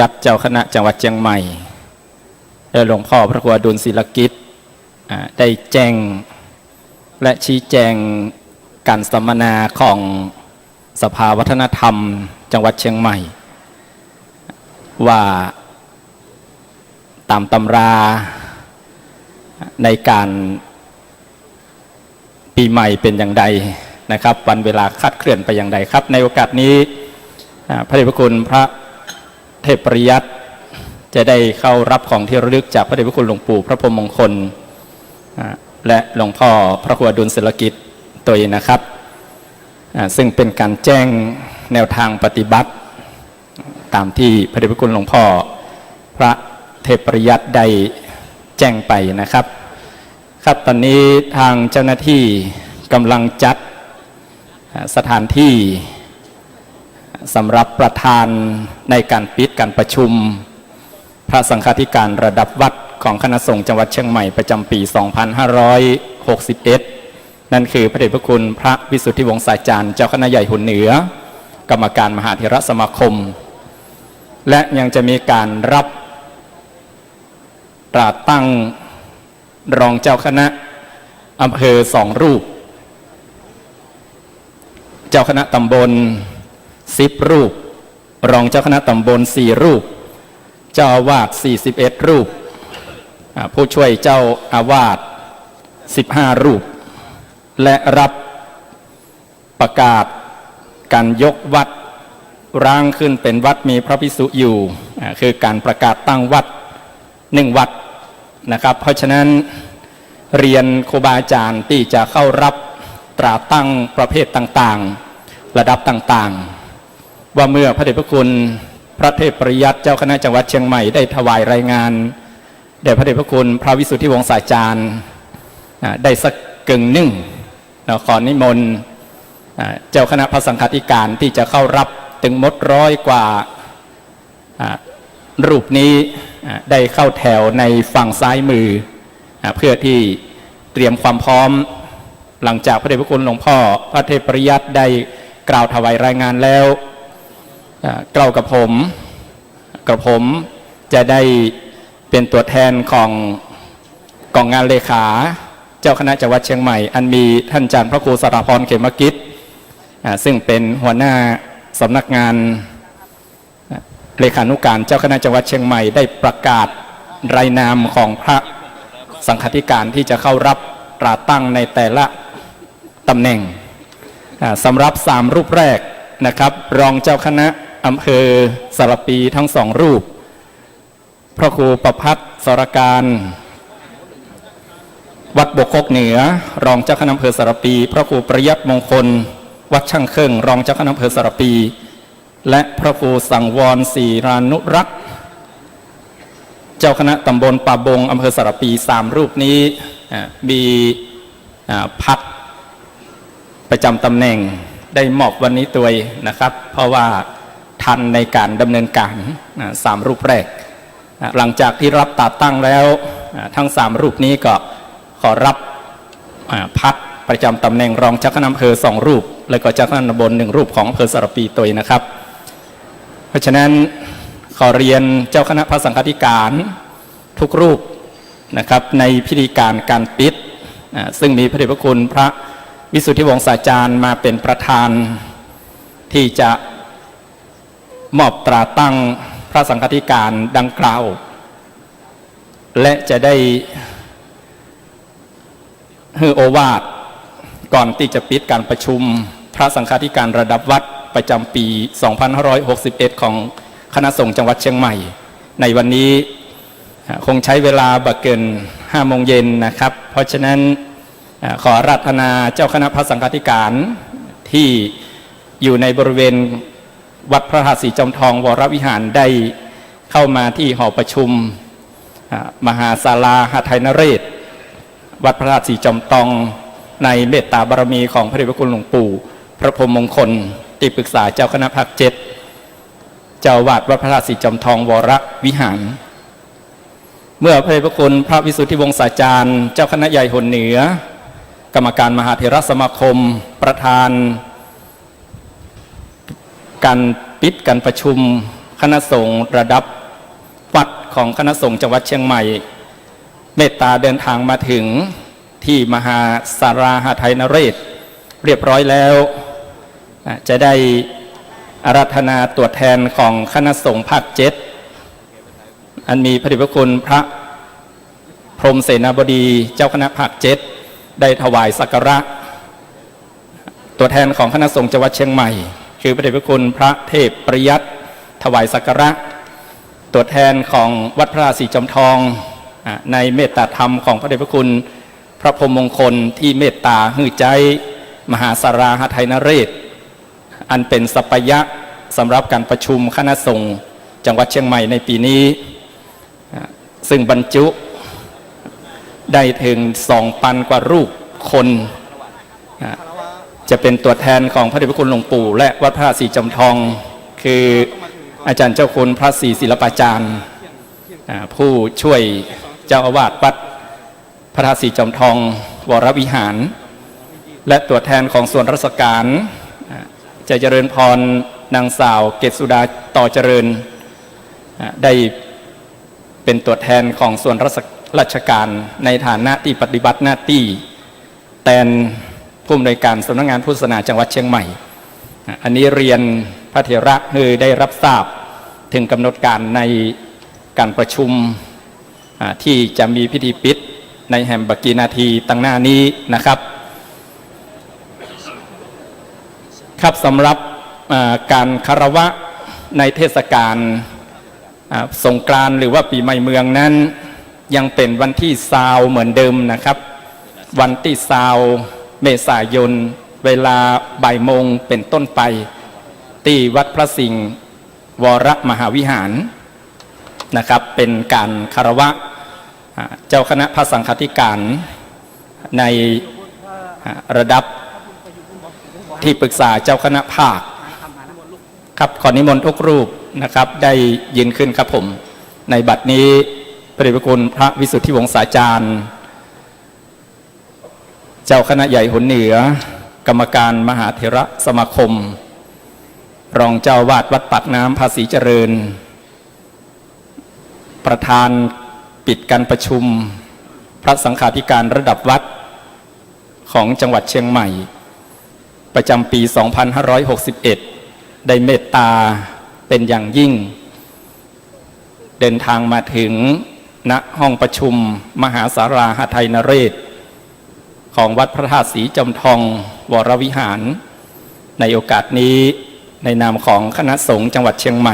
ยัดเจ้าคณะจังหวัดเชียงใหม่และหลวงพ่อพระครูอดุลศิลกิจได้แจ้งและชี้แจงการสัมมนาของสภาวัฒนธรรมจังหวัดเชียงใหม่ว่าตามตำราในการปีใหม่เป็นอย่างไรนะครับวันเวลาคาดเคลื่อนไปอย่างไรครับในโอกาสนี้พระเดชพระคุณพระเทพปริยัติจะได้เข้ารับของที่ระลึกจากพระเดชพระคุณหลวงปู่พระพรหมมงคลและหลวงพ่อพระครูอดุลศิลกิจตัวเองนะครับซึ่งเป็นการแจ้งแนวทางปฏิบัติตามที่พระเดชพระคุณหลวงพ่อพระเทพปริยัติได้แจ้งไปนะครับครับตอนนี้ทางเจ้าหน้าที่กำลังจัดสถานที่สำหรับประธานในการปิดการประชุมพระสังฆาธิการระดับวัดของคณะสงฆ์จังหวัดเชียงใหม่ประจำปี 2561 นั่นคือพระเดชพระคุณพระวิสุทธิวงศาจารย์เจ้าคณะใหญ่หุ่นเหนือกรรมการมหาเถรสมาคมและยังจะมีการรับตราตั้งรองเจ้าคณะอำเภอ2 รูปเจ้าคณะตำบล10 รูปรองเจ้าคณะตำบล4 รูปเจ้าอาวาส41 รูปผู้ช่วยเจ้าอาวาส15 รูปและรับประกาศการยกวัดร้างขึ้นเป็นวัดมีพระภิกษุอยู่คือการประกาศตั้งวัด1 วัดนะครับเพราะฉะนั้นเรียนครูบาอาจารย์ที่จะเข้ารับตราตั้งประเภทต่างๆระดับต่างๆว่าเมื่อพระเดชพระคุณพระเทพปริยัติเจ้าคณะจังหวัดเชียงใหม่ได้ถวายรายงานแด่พระเดชพระคุณพระวิสุทธิวงศาจารย์ได้สักกึ่งหนึ่งขอนิมนต์เจ้าคณะพระสังฆาธิการที่จะเข้ารับถึงหมด100 กว่ารูปนี้ได้เข้าแถวในฝั่งซ้ายมือเพื่อที่เตรียมความพร้อมหลังจากพระเดชพระคุณหลวงพ่อพระเทพปริยัติได้กล่าวถวายรายงานแล้วกล่าวกับผมจะได้เป็นตัวแทนของกองงานเลขาเจ้าคณะจังหวัดเชียงใหม่อันมีท่านอาจารย์พระครูสราพรเขมกิจซึ่งเป็นหัวหน้าสำนักงานเลขานุการเจ้าคณะจังหวัดเชียงใหม่ได้ประกาศรายนามของพระสังฆาธิการที่จะเข้ารับตราตั้งในแต่ละตำแหน่งสำหรับ3 รูปแรกนะครับรองเจ้าคณะอำเภอสารปีทั้ง2 รูปพระครูประภัสสรการวัดบกคกเหนือรองเจ้าคณะอำเภอสารปีพระครูประยัติมงคลวัดช่างเครื่องรองเจ้าคณะอำเภอสารปีและพระครูสังวรศรีรานุรักษ์เจ้าคณะตำบลป่าบงอำเภอสารปี3 รูปนี้มีพัดประจำตำแหน่งได้มอบวันนี้ตัวนะครับเพราะว่าทันในการดำเนินการ3 รูปแรกหลังจากที่รับตราตั้งแล้วทั้ง3 รูปนี้ก็ขอรับพัดประจำตำแหน่งรองเจ้าคณะอำเภอ2 รูปแล้วก็เจ้าคณะตำบล1 รูปของอำเภอสารปีตัวนะครับเพราะฉะนั้นขอเรียนเจ้าคณะพระสังฆาธิการทุกรูปนะครับในพิธีการปิดซึ่งมีพระเดชพระคุณพระวิสุทธิวงศาจารย์มาเป็นประธานที่จะมอบตราตั้งพระสังฆาธิการดังกล่าวและจะได้ให้โอวาทก่อนที่จะปิดการประชุมพระสังฆาธิการระดับวัดประจำปี 2561 ของคณะสงฆ์จังหวัดเชียงใหม่ในวันนี้คงใช้เวลาบักเกิน5 โมงเย็นนะครับเพราะฉะนั้นขออาราธนาเจ้าคณะพระสังฆาธิการที่อยู่ในบริเวณวัดพระธาตุศรีจอมทองวรวิหารได้เข้ามาที่หอประชุมมหาศาลาหทัยนเรศวัดพระธาตุศรีจอมทองในเมตตาบารมีของพระเดชพระคุณหลวงปู่พระพรหมมงคลที่ปรึกษาเจ้าคณะภาค7เจ้าวาดวัดพระธาตุศรีจอมทองวรวิหารเมื่อพระเดชพระคุณพระวิสุทธิวงศาจารย์เจ้าคณะใหญ่หุ่นเหนือกรรมการมหาเถรสมาคมประธานการปิดการประชุมค คณะสงฆ์ระดับวัดของคณะสงฆ์จังหวัดเชียงใหม่เมตตาเดินทางมาถึงที่มหาสาราหทัยนเรศเรียบร้อยแล้วจะได้อาราธนาตัวแทนของคณะสงฆ์ภาค7อันมีพระเดชพระคุณพระพรหมเสนาบดีเจ้าคณะภาค7ได้ถวายสักการะตัวแทนของคณะสงฆ์จังหวัดเชียงใหม่คือพระเดชพระคุณพระเทพปริยัติถวายสักการะตัวแทนของวัดพระราศีจอมทองในเมตตาธรรมของพระเดชพระคุณพระพรหมมงคลที่เมตตาหื้อใจมหาสาราหทัยนเรศอันเป็นสัปยะสำหรับการประชุมคณะสงฆ์จังหวัดเชียงใหม่ในปีนี้ซึ่งบรรจุได้ถึง2,000 กว่ารูปคนจะเป็นตัวแทนของพระเดชพระคุณหลวงปู่และวัดพระศรีจอมทองคืออาจารย์เจ้าคุณพระศรีศิลปาจารย์ผู้ช่วยเจ้าอาวาสวัดพระศรีจอมทองวรวิหารและตัวแทนของส่วนราชการจะเจริญพรนางสาวเกศสุดาต่อเจริญได้เป็นตัวแทนของส่วนราชการในฐานะที่ปฏิบัติหน้าที่แทนผู้อำนวยการสำนักงานพุทธศาสนาจังหวัดเชียงใหม่อันนี้เรียนพระเถระคือได้รับทราบถึงกำหนดการในการประชุมที่จะมีพิธีปิดในแห่งบักกีนาทีตั้งหน้านี้นะครับครับสำหรับการคารวะในเทศกาลสงกรานต์หรือว่าปีใหม่เมืองนั้นยังเป็นวันที่20เหมือนเดิมนะครับวันที่20เมษายนเวลาบ่ายโมงเป็นต้นไปที่วัดพระสิงห์วรมหาวิหารนะครับเป็นการคารวะเจ้าคณะพระสังฆาธิการในระดับที่ปรึกษาเจ้าคณะภาคครับขอนิมนต์ทุกรูปนะครับได้ยืนขึ้นครับผมในบัดนี้พระเดชพระคุณพระวิสุทธิวงศาจารย์เจ้าคณะใหญ่หนเหนือกรรมการมหาเถระสมาคมรองเจ้าวาดวัดปากน้ำภาษีเจริญประธานปิดการประชุมพระสังฆาธิการระดับวัดของจังหวัดเชียงใหม่ประจำปี 2561 ได้เมตตาเป็นอย่างยิ่งเดินทางมาถึงณห้องประชุมมหาสาราหทัยนเรศของวัดพระธาตุศรีจอมทองวรวิหารในโอกาสนี้ในนามของคณะสงฆ์จังหวัดเชียงใหม่